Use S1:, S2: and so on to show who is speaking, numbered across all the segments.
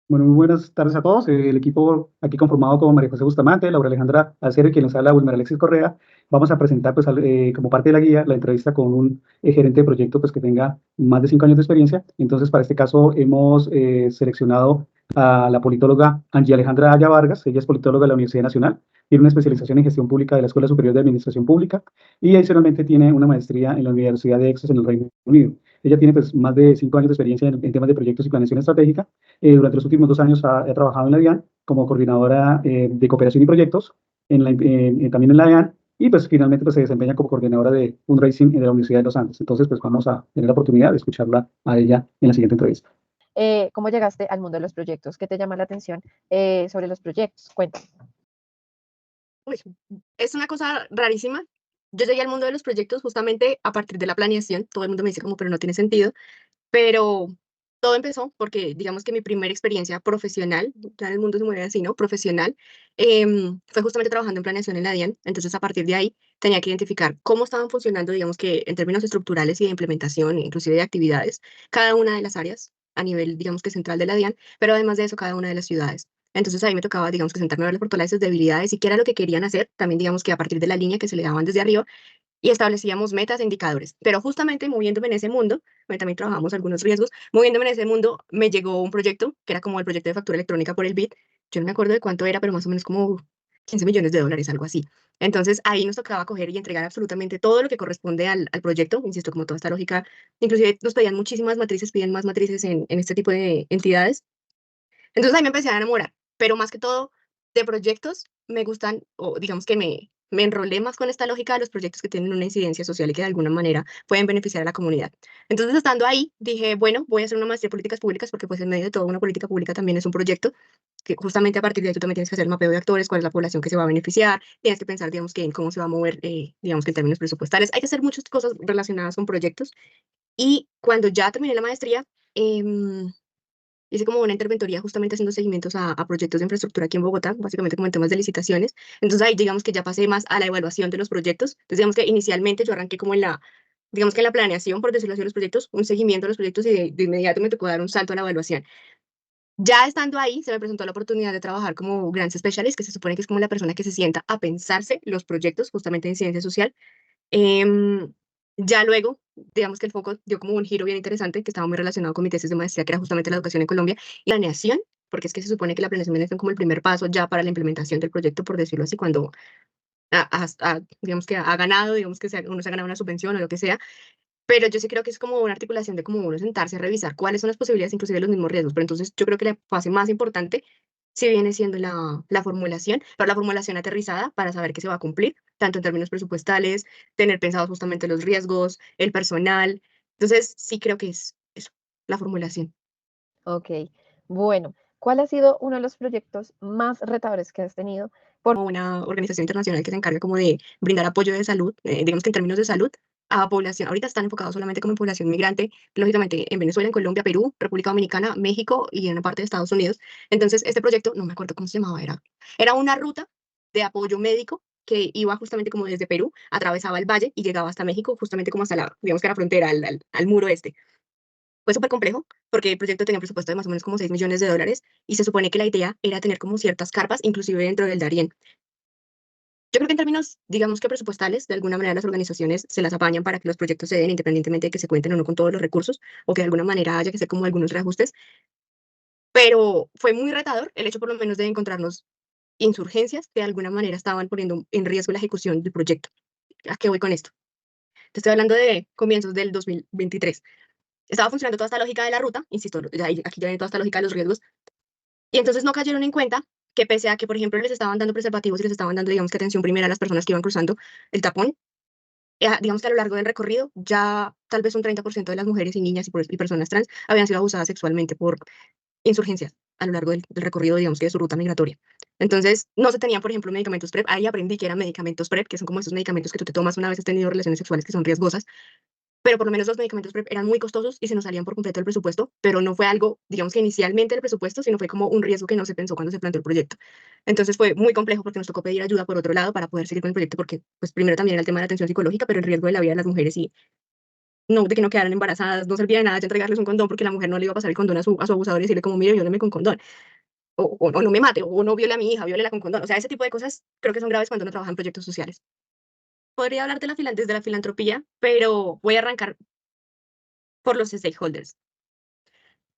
S1: Bueno, muy buenas tardes a todos. El equipo aquí conformado con María José Bustamante, Laura Alejandra Alcero y quien les habla, Wilmer Alexis Correa. Vamos a presentar, pues, como parte de la guía, la entrevista con un gerente de proyecto, pues, que tenga más de 5 años de experiencia. Entonces, para este caso, hemos seleccionado a la politóloga Angie Alejandra Aya Vargas. Ella es politóloga de la Universidad Nacional, tiene una especialización en gestión pública de la Escuela Superior de Administración Pública y adicionalmente tiene una maestría en la Universidad de Exeter en el Reino Unido. Ella tiene, pues, más de 5 años de experiencia en temas de proyectos y planeación estratégica. Durante los últimos 2 años he trabajado en la DIAN como coordinadora de cooperación y proyectos, también en la DIAN, y pues finalmente pues, se desempeña como coordinadora de fundraising de la Universidad de los Andes. Entonces, pues vamos a tener la oportunidad de escucharla a ella en la siguiente entrevista.
S2: ¿Cómo llegaste al mundo de los proyectos? ¿Qué te llama la atención sobre los proyectos? Cuéntame.
S3: Uy, es una cosa rarísima. Yo llegué al mundo de los proyectos justamente a partir de la planeación. Todo el mundo me dice como, pero no tiene sentido. Pero todo empezó porque, digamos que mi primera experiencia profesional, ya en el mundo se mueve así, ¿no? Profesional, fue justamente trabajando en planeación en la DIAN. Entonces, a partir de ahí, tenía que identificar cómo estaban funcionando, digamos que en términos estructurales y de implementación, inclusive de actividades, cada una de las áreas a nivel, digamos que central de la DIAN, pero además de eso, cada una de las ciudades. Entonces ahí me tocaba, digamos que sentarme a ver las fortalezas, debilidades y qué era lo que querían hacer, también digamos que a partir de la línea que se le daban desde arriba, y establecíamos metas e indicadores. Pero justamente moviéndome en ese mundo, también trabajamos algunos riesgos, moviéndome en ese mundo me llegó un proyecto que era como el proyecto de factura electrónica por el BID. Yo no me acuerdo de cuánto era, pero más o menos como 15 millones de dólares, algo así. Entonces ahí nos tocaba coger y entregar absolutamente todo lo que corresponde al proyecto, insisto, como toda esta lógica, inclusive nos pedían muchísimas matrices, piden más matrices en este tipo de entidades. Entonces ahí me empecé a enamorar, pero más que todo de proyectos me gustan, o digamos que me enrolé más con esta lógica de los proyectos que tienen una incidencia social y que de alguna manera pueden beneficiar a la comunidad. Entonces, estando ahí, dije, bueno, voy a hacer una maestría en políticas públicas porque pues en medio de toda una política pública también es un proyecto que justamente a partir de ahí tú también tienes que hacer el mapeo de actores, cuál es la población que se va a beneficiar, tienes que pensar, digamos, que en cómo se va a mover, digamos, que en términos presupuestales. Hay que hacer muchas cosas relacionadas con proyectos. Y cuando ya terminé la maestría, hice como una interventoría justamente haciendo seguimientos a proyectos de infraestructura aquí en Bogotá, básicamente como en temas de licitaciones. Entonces ahí digamos que ya pasé más a la evaluación de los proyectos. Entonces digamos que inicialmente yo arranqué como en la, digamos que en la planeación, por decirlo así, de los proyectos, un seguimiento de los proyectos y de inmediato me tocó dar un salto a la evaluación. Ya estando ahí, se me presentó la oportunidad de trabajar como Grants Specialist, que se supone que es como la persona que se sienta a pensarse los proyectos justamente en ciencia social. Em, ya luego, digamos que el foco dio como un giro bien interesante que estaba muy relacionado con mi tesis de maestría, que era justamente la educación en Colombia y la planeación, porque es que se supone que la planeación viene siendo como el primer paso ya para la implementación del proyecto, por decirlo así, cuando digamos que ha ganado, digamos que uno se ha ganado una subvención o lo que sea, pero yo sí creo que es como una articulación de como uno sentarse a revisar cuáles son las posibilidades, inclusive los mismos riesgos, pero entonces yo creo que la fase más importante sí viene siendo la formulación, pero la formulación aterrizada para saber que se va a cumplir, tanto en términos presupuestales, tener pensados justamente los riesgos, el personal. Entonces, sí creo que es eso, la formulación.
S2: Ok, bueno, ¿cuál ha sido uno de los proyectos más retadores que has tenido?
S3: Como una organización internacional que se encarga como de brindar apoyo de salud, digamos que en términos de salud, a población. Ahorita están enfocados solamente como en población migrante, lógicamente en Venezuela, en Colombia, Perú, República Dominicana, México y en una parte de Estados Unidos. Entonces, este proyecto, no me acuerdo cómo se llamaba, era una ruta de apoyo médico que iba justamente como desde Perú, atravesaba el valle y llegaba hasta México, justamente como hasta la, digamos que a la frontera, al muro este. Fue súper complejo porque el proyecto tenía un presupuesto de más o menos como 6 millones de dólares y se supone que la idea era tener como ciertas carpas, inclusive dentro del Darién. Yo creo que en términos, digamos que presupuestales, de alguna manera las organizaciones se las apañan para que los proyectos se den independientemente de que se cuenten o no con todos los recursos o que de alguna manera haya que hacer como algunos reajustes, pero fue muy retador el hecho por lo menos de encontrarnos insurgencias que de alguna manera estaban poniendo en riesgo la ejecución del proyecto. ¿A qué voy con esto? Te estoy hablando de comienzos del 2023. Estaba funcionando toda esta lógica de la ruta, insisto, aquí ya viene toda esta lógica de los riesgos, y entonces no cayeron en cuenta que pese a que, por ejemplo, les estaban dando preservativos y les estaban dando, digamos que atención primera a las personas que iban cruzando el tapón, digamos que a lo largo del recorrido ya tal vez un 30% de las mujeres y niñas y personas trans habían sido abusadas sexualmente por insurgencias a lo largo del recorrido, digamos que de su ruta migratoria. Entonces, no se tenían, por ejemplo, medicamentos PrEP. Ahí aprendí que eran medicamentos PrEP, que son como esos medicamentos que tú te tomas una vez has tenido relaciones sexuales que son riesgosas, pero por lo menos los medicamentos PrEP eran muy costosos y se nos salían por completo del presupuesto, pero no fue algo, digamos que inicialmente del presupuesto, sino fue como un riesgo que no se pensó cuando se planteó el proyecto. Entonces fue muy complejo porque nos tocó pedir ayuda por otro lado para poder seguir con el proyecto, porque pues primero también era el tema de la atención psicológica, pero el riesgo de la vida de las mujeres no, de que no quedaran embarazadas, no servía de nada ya entregarles un condón porque la mujer no le iba a pasar el condón a su abusador y decirle como, mire, vióleme con condón, o no me mate, o no viole a mi hija, viólela con condón. O sea, ese tipo de cosas creo que son graves cuando uno trabaja en proyectos sociales. Podría hablar de desde la filantropía, pero voy a arrancar por los stakeholders.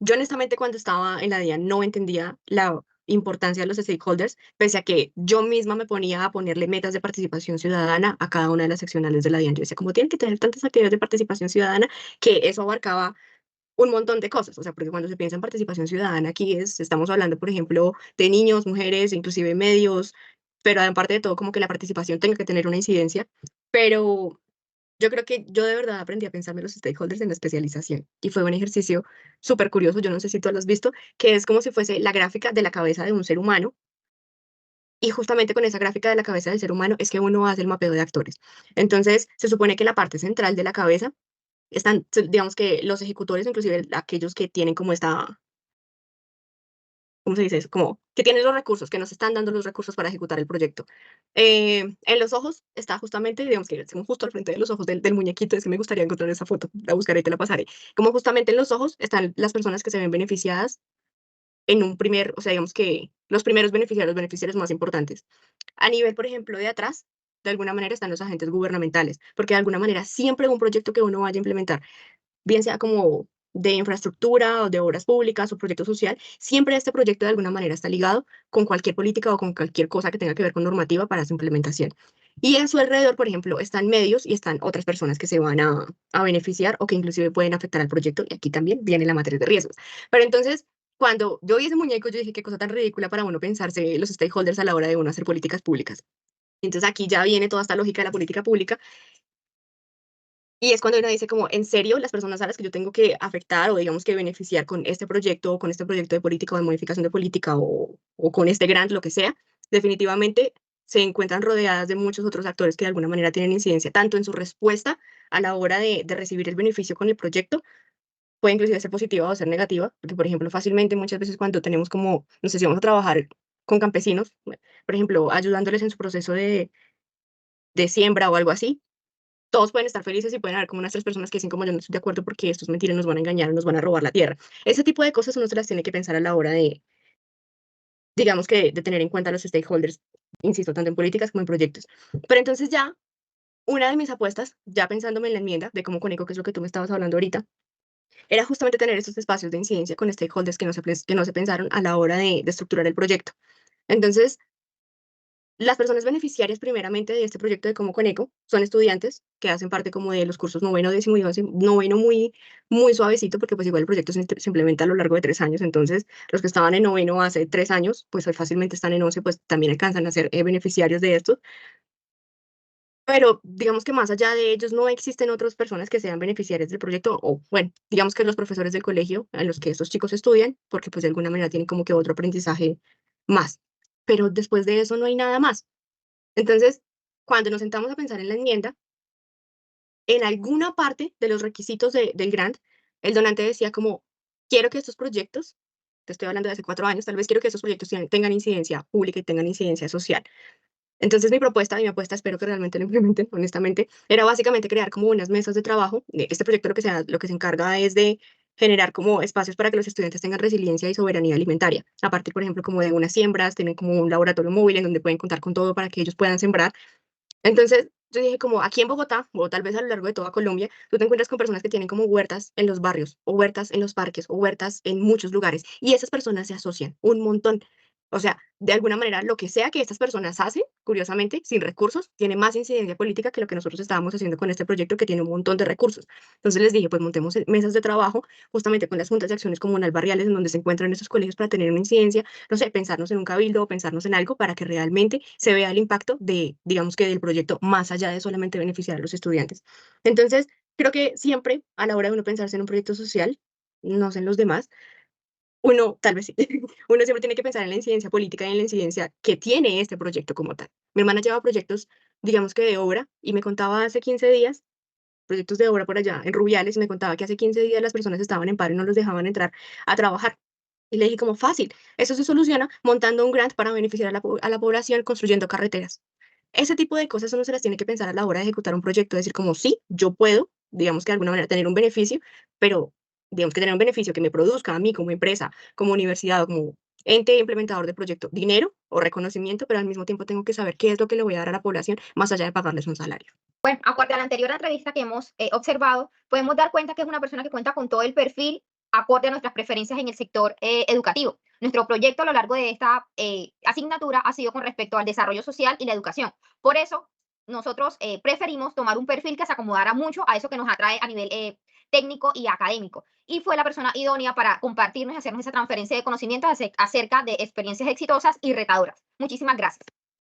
S3: Yo honestamente cuando estaba en la DIAN no entendía la importancia de los stakeholders, pese a que yo misma me ponía a ponerle metas de participación ciudadana a cada una de las seccionales de la DIAN. Yo decía, como tienen que tener tantas actividades de participación ciudadana, que eso abarcaba un montón de cosas, o sea, porque cuando se piensa en participación ciudadana aquí estamos hablando, por ejemplo, de niños, mujeres, inclusive medios, pero aparte de todo, como que la participación tenga que tener una incidencia, pero yo creo que yo de verdad aprendí a pensarme los stakeholders en la especialización y fue un ejercicio súper curioso, yo no sé si tú lo has visto, que es como si fuese la gráfica de la cabeza de un ser humano y justamente con esa gráfica de la cabeza del ser humano es que uno hace el mapeo de actores. Entonces, se supone que la parte central de la cabeza están, digamos que los ejecutores, inclusive aquellos que tienen como esta, ¿cómo se dice eso? Como que tienen los recursos, que nos están dando los recursos para ejecutar el proyecto. En los ojos está justamente, digamos que estamos justo al frente de los ojos del muñequito, es que me gustaría encontrar esa foto, la buscaré y te la pasaré. Como justamente en los ojos están las personas que se ven beneficiadas en un primer, o sea, digamos que los beneficiarios más importantes. A nivel, por ejemplo, de atrás, de alguna manera están los agentes gubernamentales, porque de alguna manera siempre un proyecto que uno vaya a implementar bien sea como de infraestructura o de obras públicas o proyecto social, siempre este proyecto de alguna manera está ligado con cualquier política o con cualquier cosa que tenga que ver con normativa para su implementación. Y en su alrededor, por ejemplo, están medios y están otras personas que se van a beneficiar o que inclusive pueden afectar al proyecto. Y aquí también viene la materia de riesgos. Pero entonces, cuando yo vi ese muñeco, yo dije, qué cosa tan ridícula para uno pensarse los stakeholders a la hora de uno hacer políticas públicas. Entonces aquí ya viene toda esta lógica de la política pública y es cuando uno dice como, en serio, las personas a las que yo tengo que afectar o digamos que beneficiar con este proyecto o con este proyecto de política o de modificación de política o con este grant, lo que sea, definitivamente se encuentran rodeadas de muchos otros actores que de alguna manera tienen incidencia, tanto en su respuesta a la hora de recibir el beneficio con el proyecto, puede inclusive ser positiva o ser negativa, porque por ejemplo, fácilmente muchas veces cuando tenemos como, no sé si vamos a trabajar con campesinos, por ejemplo, ayudándoles en su proceso de siembra o algo así, todos pueden estar felices y pueden haber como unas 3 personas que dicen como yo no estoy de acuerdo porque estos mentiras nos van a engañar, nos van a robar la tierra. Ese tipo de cosas uno se las tiene que pensar a la hora de, digamos que, de tener en cuenta a los stakeholders, insisto, tanto en políticas como en proyectos. Pero entonces ya, una de mis apuestas, ya pensándome en la enmienda, de cómo conecto, que es lo que tú me estabas hablando ahorita, era justamente tener estos espacios de incidencia con stakeholders que no se pensaron a la hora de estructurar el proyecto. Entonces, las personas beneficiarias primeramente de este proyecto de Como con Eco son estudiantes que hacen parte como de los cursos noveno, décimo y once, noveno muy suavecito porque pues igual el proyecto se implementa a lo largo de 3 años, entonces los que estaban en noveno hace 3 años, pues hoy fácilmente están en 11, pues también alcanzan a ser beneficiarios de esto, pero digamos que más allá de ellos no existen otras personas que sean beneficiarias del proyecto o bueno, digamos que los profesores del colegio a los que estos chicos estudian, porque pues de alguna manera tienen como que otro aprendizaje más, pero después de eso no hay nada más. Entonces, cuando nos sentamos a pensar en la enmienda, en alguna parte de los requisitos del grant, el donante decía como, quiero que estos proyectos, te estoy hablando de hace 4 años, tal vez quiero que estos proyectos tengan incidencia pública y tengan incidencia social. Entonces mi propuesta y mi apuesta, espero que realmente lo implementen, honestamente, era básicamente crear como unas mesas de trabajo. Este proyecto lo que se encarga es de generar como espacios para que los estudiantes tengan resiliencia y soberanía alimentaria. A partir, por ejemplo, como de unas siembras, tienen como un laboratorio móvil en donde pueden contar con todo para que ellos puedan sembrar. Entonces, yo dije como aquí en Bogotá, o tal vez a lo largo de toda Colombia, tú te encuentras con personas que tienen como huertas en los barrios, o huertas en los parques, o huertas en muchos lugares, y esas personas se asocian un montón. O sea, de alguna manera, lo que sea que estas personas hacen, curiosamente, sin recursos, tiene más incidencia política que lo que nosotros estábamos haciendo con este proyecto que tiene un montón de recursos. Entonces les dije, pues montemos mesas de trabajo justamente con las juntas de acciones comunal barriales en donde se encuentran estos colegios para tener una incidencia, no sé, pensarnos en un cabildo o pensarnos en algo para que realmente se vea el impacto de, digamos que del proyecto, más allá de solamente beneficiar a los estudiantes. Entonces, creo que siempre a la hora de uno pensarse en un proyecto social, no sé en los demás, uno, tal vez sí, uno siempre tiene que pensar en la incidencia política y en la incidencia que tiene este proyecto como tal. Mi hermana lleva proyectos, digamos que de obra, y me contaba hace 15 días, proyectos de obra por allá en Rubiales, y me contaba que hace 15 días las personas estaban en paro y no los dejaban entrar a trabajar. Y le dije como fácil, eso se soluciona montando un grant para beneficiar a a la población construyendo carreteras. Ese tipo de cosas uno se las tiene que pensar a la hora de ejecutar un proyecto, decir como sí, yo puedo digamos que de alguna manera tener un beneficio, pero digamos que tener un beneficio que me produzca a mí como empresa, como universidad o como ente implementador del proyecto, dinero o reconocimiento, pero al mismo tiempo tengo que saber qué es lo que le voy a dar a la población más allá de pagarles un salario.
S4: Bueno, acorde a la anterior entrevista que hemos observado, podemos dar cuenta que es una persona que cuenta con todo el perfil acorde a nuestras preferencias en el sector educativo. Nuestro proyecto a lo largo de esta asignatura ha sido con respecto al desarrollo social y la educación. Por eso, nosotros preferimos tomar un perfil que se acomodara mucho a eso que nos atrae a nivel técnico y académico. Y fue la persona idónea para compartirnos y hacernos esa transferencia de conocimientos acerca de experiencias exitosas y retadoras. Muchísimas gracias.